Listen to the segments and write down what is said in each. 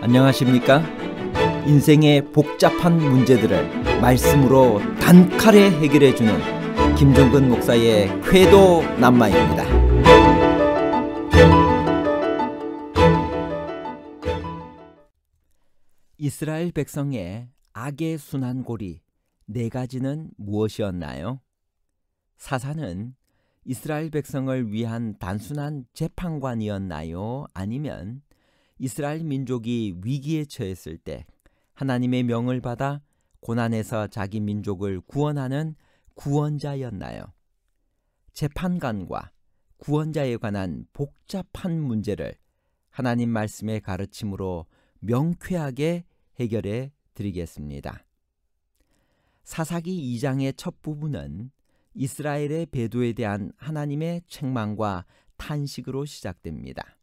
안녕하십니까? 인생의 복잡한 문제들을 말씀으로 단칼에 해결해주는 김종근 목사의 쾌도 남마입니다. 이스라엘 백성의 악의 순환고리 4가지는 무엇이었나요? 사사는 이스라엘 백성을 위한 단순한 재판관이었나요? 아니면 이스라엘 민족이 위기에 처했을 때 하나님의 명을 받아 고난에서 자기 민족을 구원하는 구원자였나요? 재판관과 구원자에 관한 복잡한 문제를 하나님 말씀의 가르침으로 명쾌하게 해결해 드리겠습니다. 사사기 2장의 첫 부분은 이스라엘의 배도에 대한 하나님의 책망과 탄식으로 시작됩니다.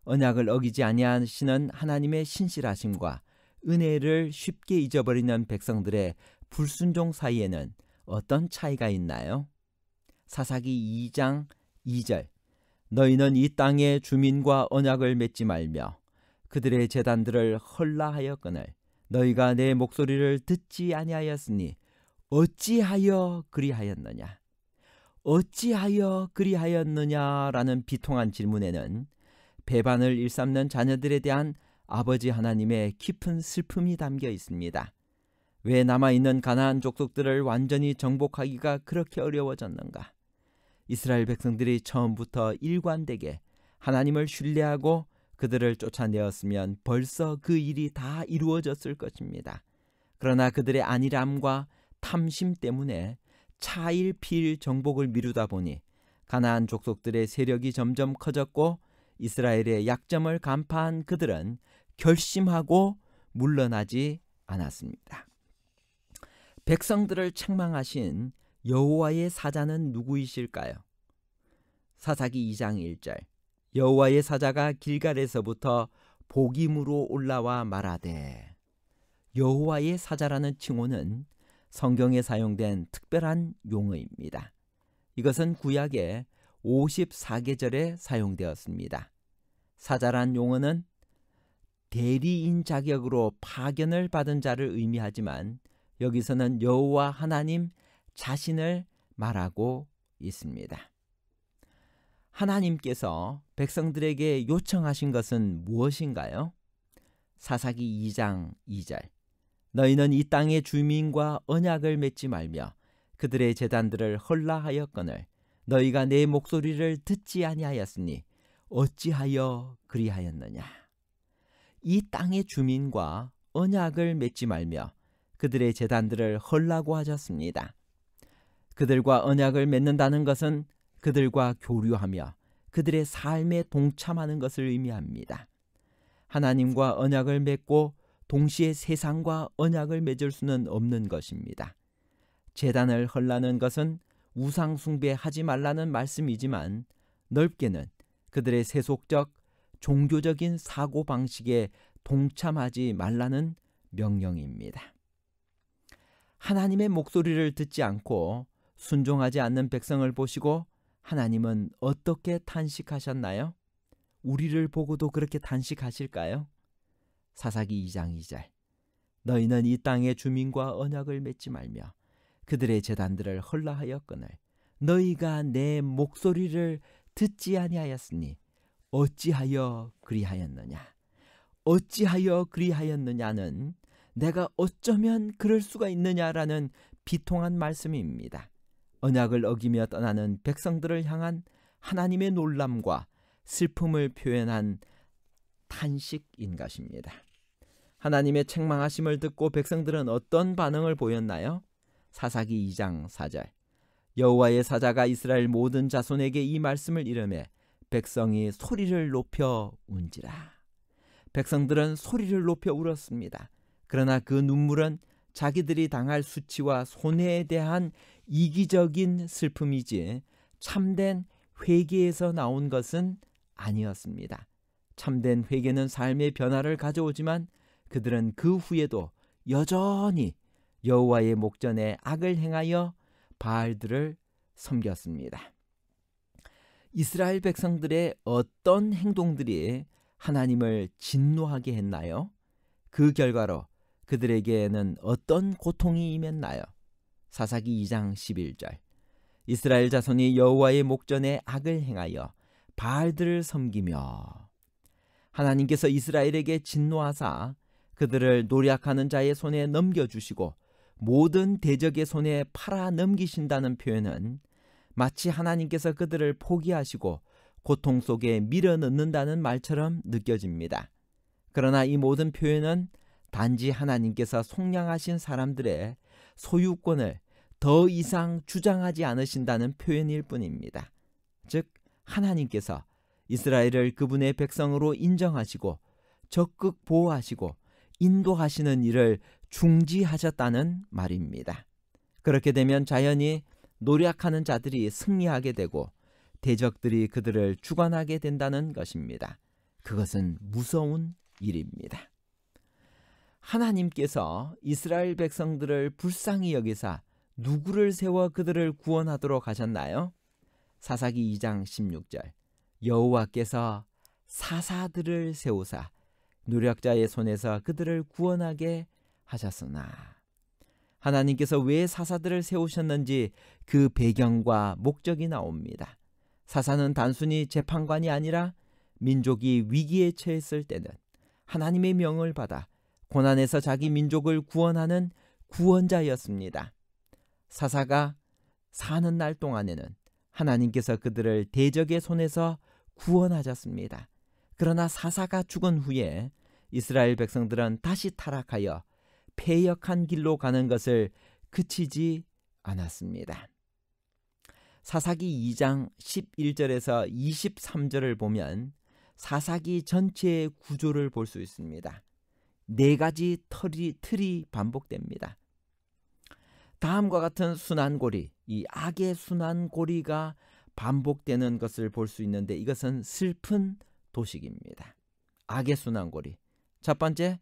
언약을 어기지 아니하시는 하나님의 신실하심과 은혜를 쉽게 잊어버리는 백성들의 불순종 사이에는 어떤 차이가 있나요? 사사기 2장 2절 너희는 이 땅의 주민과 언약을 맺지 말며 그들의 제단들을 헐라하였거늘 너희가 내 목소리를 듣지 아니하였으니 어찌하여 그리하였느냐? 어찌하여 그리하였느냐라는 비통한 질문에는 배반을 일삼는 자녀들에 대한 아버지 하나님의 깊은 슬픔이 담겨 있습니다. 왜 남아있는 가나안 족속들을 완전히 정복하기가 그렇게 어려워졌는가? 이스라엘 백성들이 처음부터 일관되게 하나님을 신뢰하고 그들을 쫓아내었으면 벌써 그 일이 다 이루어졌을 것입니다. 그러나 그들의 안일함과 탐심 때문에 차일피일 정복을 미루다 보니 가나안 족속들의 세력이 점점 커졌고 이스라엘의 약점을 간파한 그들은 결심하고 물러나지 않았습니다. 백성들을 책망하신 여호와의 사자는 누구이실까요? 사사기 2장 1절 여호와의 사자가 길갈에서부터 복임으로 올라와 말하되 여호와의 사자라는 칭호는 성경에 사용된 특별한 용어입니다. 이것은 구약의 54계절에 사용되었습니다. 사자란 용어는 대리인 자격으로 파견을 받은 자를 의미하지만 여기서는 여호와 하나님 자신을 말하고 있습니다. 하나님께서 백성들에게 요청하신 것은 무엇인가요? 사사기 2장 2절 너희는 이 땅의 주민과 언약을 맺지 말며 그들의 제단들을 헐라하였거늘 너희가 내 목소리를 듣지 아니하였으니 어찌하여 그리하였느냐? 이 땅의 주민과 언약을 맺지 말며 그들의 제단들을 헐라고 하셨습니다. 그들과 언약을 맺는다는 것은 그들과 교류하며 그들의 삶에 동참하는 것을 의미합니다. 하나님과 언약을 맺고 동시에 세상과 언약을 맺을 수는 없는 것입니다. 제단을 헐라는 것은 우상 숭배하지 말라는 말씀이지만 넓게는 그들의 세속적 종교적인 사고방식에 동참하지 말라는 명령입니다. 하나님의 목소리를 듣지 않고 순종하지 않는 백성을 보시고 하나님은 어떻게 탄식하셨나요? 우리를 보고도 그렇게 탄식하실까요? 사사기 2장 2절 너희는 이 땅의 주민과 언약을 맺지 말며 그들의 제단들을 헐라하였거늘 너희가 내 목소리를 듣지 아니하였으니 어찌하여 그리하였느냐? 어찌하여 그리하였느냐는 내가 어쩌면 그럴 수가 있느냐라는 비통한 말씀입니다. 언약을 어기며 떠나는 백성들을 향한 하나님의 놀람과 슬픔을 표현한 탄식인 것입니다. 하나님의 책망하심을 듣고 백성들은 어떤 반응을 보였나요? 사사기 2장 4절 여호와의 사자가 이스라엘 모든 자손에게 이 말씀을 이르매 백성이 소리를 높여 운지라. 백성들은 소리를 높여 울었습니다. 그러나 그 눈물은 자기들이 당할 수치와 손해에 대한 이기적인 슬픔이지 참된 회개에서 나온 것은 아니었습니다. 참된 회개는 삶의 변화를 가져오지만 그들은 그 후에도 여전히 여호와의 목전에 악을 행하여 바알들을 섬겼습니다. 이스라엘 백성들의 어떤 행동들이 하나님을 진노하게 했나요? 그 결과로 그들에게는 어떤 고통이 임했나요? 사사기 2장 11절. 이스라엘 자손이 여호와의 목전에 악을 행하여 바알들을 섬기며. 하나님께서 이스라엘에게 진노하사 그들을 노략하는 자의 손에 넘겨주시고 모든 대적의 손에 팔아 넘기신다는 표현은 마치 하나님께서 그들을 포기하시고 고통 속에 밀어넣는다는 말처럼 느껴집니다. 그러나 이 모든 표현은 단지 하나님께서 속량하신 사람들의 소유권을 더 이상 주장하지 않으신다는 표현일 뿐입니다. 즉 하나님께서 이스라엘을 그분의 백성으로 인정하시고 적극 보호하시고 인도하시는 일을 중지하셨다는 말입니다. 그렇게 되면 자연히 노략하는 자들이 승리하게 되고 대적들이 그들을 주관하게 된다는 것입니다. 그것은 무서운 일입니다. 하나님께서 이스라엘 백성들을 불쌍히 여기사 누구를 세워 그들을 구원하도록 하셨나요? 사사기 2장 16절. 여호와께서 사사들을 세우사 노략자의 손에서 그들을 구원하게 하셨으나. 하나님께서 왜 사사들을 세우셨는지 그 배경과 목적이 나옵니다. 사사는 단순히 재판관이 아니라 민족이 위기에 처했을 때는 하나님의 명을 받아 고난에서 자기 민족을 구원하는 구원자였습니다. 사사가 사는 날 동안에는 하나님께서 그들을 대적의 손에서 구원하셨습니다. 그러나 사사가 죽은 후에 이스라엘 백성들은 다시 타락하여 패역한 길로 가는 것을 그치지 않았습니다. 사사기 2장 11절에서 23절을 보면 사사기 전체의 구조를 볼 수 있습니다. 4가지 틀이 반복됩니다. 다음과 같은 순환고리, 이 악의 순환고리가 반복되는 것을 볼 수 있는데 이것은 슬픈 도식입니다. 악의 순환고리. 첫 번째,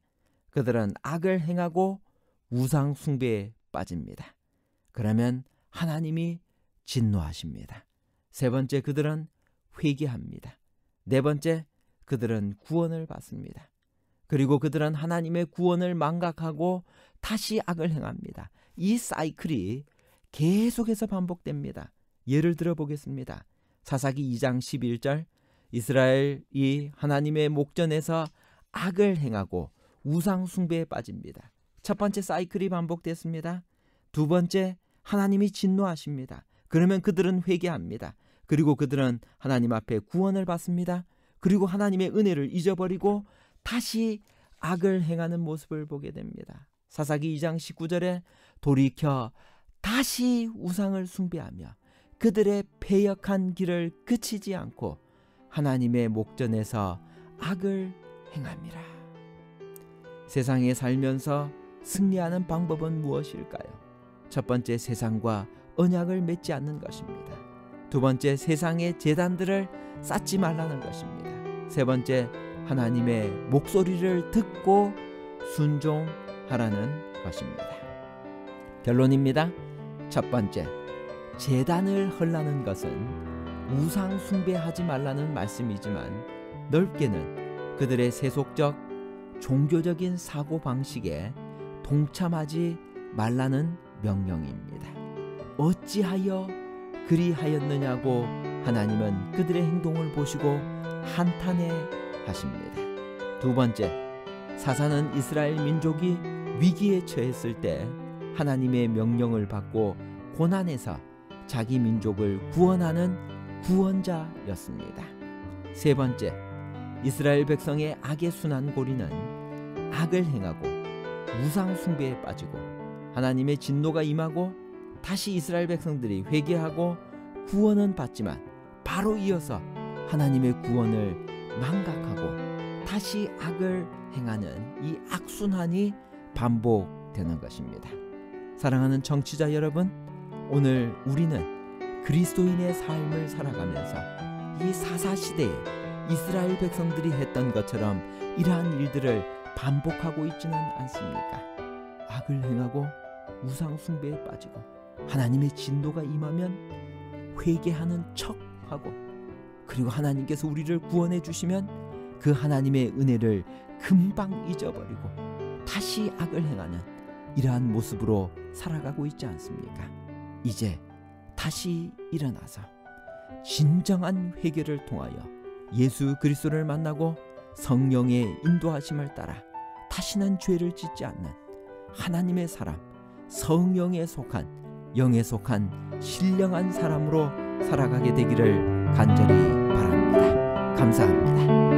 그들은 악을 행하고 우상 숭배에 빠집니다. 그러면 하나님이 진노하십니다. 세 번째, 그들은 회개합니다. 네 번째, 그들은 구원을 받습니다. 그리고 그들은 하나님의 구원을 망각하고 다시 악을 행합니다. 이 사이클이 계속해서 반복됩니다. 예를 들어 보겠습니다. 사사기 2장 11절. 이스라엘이 하나님의 목전에서 악을 행하고 우상 숭배에 빠집니다. 첫 번째 사이클이 반복됐습니다. 두 번째, 하나님이 진노하십니다. 그러면 그들은 회개합니다. 그리고 그들은 하나님 앞에 구원을 받습니다. 그리고 하나님의 은혜를 잊어버리고 다시 악을 행하는 모습을 보게 됩니다. 사사기 2장 19절에 돌이켜 다시 우상을 숭배하며 그들의 패역한 길을 그치지 않고 하나님의 목전에서 악을 행함이라. 세상에 살면서 승리하는 방법은 무엇일까요? 첫 번째, 세상과 언약을 맺지 않는 것입니다. 두 번째, 세상의 제단들을 쌓지 말라는 것입니다. 세 번째, 하나님의 목소리를 듣고 순종하라는 것입니다. 결론입니다. 첫 번째, 제단을 헐라는 것은 우상 숭배하지 말라는 말씀이지만 넓게는 그들의 세속적 종교적인 사고방식에 동참하지 말라는 명령입니다. 어찌하여 그리하였느냐고 하나님은 그들의 행동을 보시고 한탄해 하십니다. 두 번째, 사사는 이스라엘 민족이 위기에 처했을 때 하나님의 명령을 받고 고난에서 자기 민족을 구원하는 구원자였습니다. 세 번째, 이스라엘 백성의 악의 순환고리는 악을 행하고 우상 숭배에 빠지고 하나님의 진노가 임하고 다시 이스라엘 백성들이 회개하고 구원은 받지만 바로 이어서 하나님의 구원을 망각하고 다시 악을 행하는 이 악순환이 반복되는 것입니다. 사랑하는 청취자 여러분, 오늘 우리는 그리스도인의 삶을 살아가면서 이 사사시대에 이스라엘 백성들이 했던 것처럼 이러한 일들을 반복하고 있지는 않습니까? 악을 행하고 우상 숭배에 빠지고 하나님의 진노가 임하면 회개하는 척하고 그리고 하나님께서 우리를 구원해 주시면 그 하나님의 은혜를 금방 잊어버리고 다시 악을 행하는 이러한 모습으로 살아가고 있지 않습니까? 이제 다시 일어나서 진정한 회개를 통하여 예수 그리스도를 만나고 성령의 인도하심을 따라 다시는 죄를 짓지 않는 하나님의 사람, 성령에 속한, 영에 속한 신령한 사람으로 살아가게 되기를 간절히 바랍니다. 감사합니다.